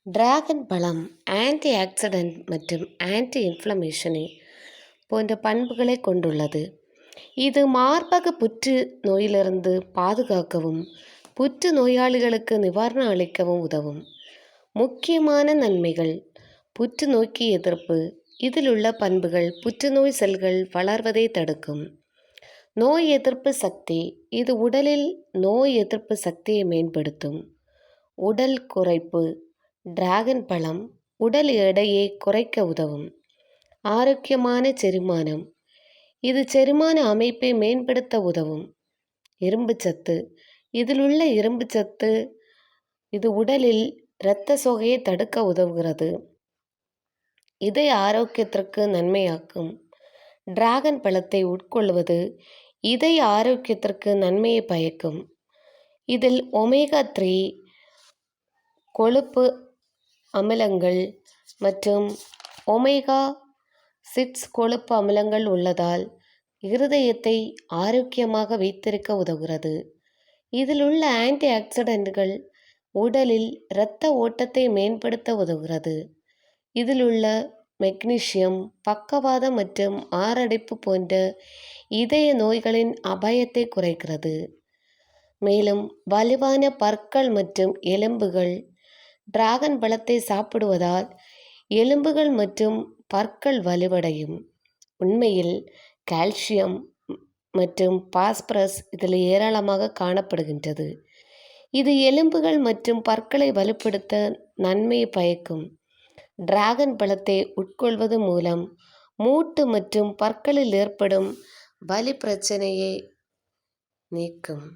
Dragon பழம் anti accident மற்றும் anti இன்ஃப்ளமேஷனி போன்ற பண்புகளை கொண்டுள்ளது. இது மார்பக புற்று நோயிலிருந்து பாதுகாக்கவும் புற்று நோயாளிகளுக்கு நிவாரணம் அளிக்கவும் உதவும். முக்கியமான நன்மைகள்: புற்றுநோய்க்கு எதிர்ப்பு. இதில் உள்ள பண்புகள் புற்றுநோய் செல்கள் வளர்வதை தடுக்கும். நோய் எதிர்ப்பு சக்தி. இது உடலில் நோய் எதிர்ப்பு சக்தியை மேம்படுத்தும். உடல் குறைப்பு. டிராகன் பழம் உடல் எடையை குறைக்க உதவும். ஆரோக்கியமான செரிமானம். இது செரிமான அமைப்பை மேம்படுத்த உதவும். இரும்புச்சத்து. இதில் உள்ள இரும்புச்சத்து இது உடலில் இரத்த சோகையை தடுக்க உதவுகிறது. இதய ஆரோக்கியத்திற்கு நன்மையாக்கும். டிராகன் பழத்தை உட்கொள்வது இதய ஆரோக்கியத்திற்கு நன்மையை பயக்கும். இதில் ஒமேகா 3 கொழுப்பு அமிலங்கள் மற்றும் ஒமேகா 6 கொழுப்பு அமிலங்கள் உள்ளதால் இருதயத்தை ஆரோக்கியமாக வைத்திருக்க உதவுகிறது. இதில் உள்ள ஆன்டி ஆக்சிடென்ட்கள் உடலில் இரத்த ஓட்டத்தை மேம்படுத்த உதவுகிறது. இதில் உள்ள மெக்னீசியம் பக்கவாதம் மற்றும் மாரடைப்பு போன்ற இதய நோய்களின் அபாயத்தை குறைக்கிறது. மேலும் வலுவான பற்கள் மற்றும் எலும்புகள். டிராகன் பழத்தை சாப்பிடுவதால் எலும்புகள் மற்றும் பற்கள் வலுவடையும். உண்மையில் கால்சியம் மற்றும் பாஸ்பரஸ் இதில் ஏராளமாக காணப்படுகின்றது. இது எலும்புகள் மற்றும் பற்களை வலுப்படுத்த நன்மை பயக்கும். டிராகன் பழத்தை உட்கொள்வது மூலம் மூட்டு மற்றும் பற்களில் ஏற்படும் வலி பிரச்சனையை நீக்கும்.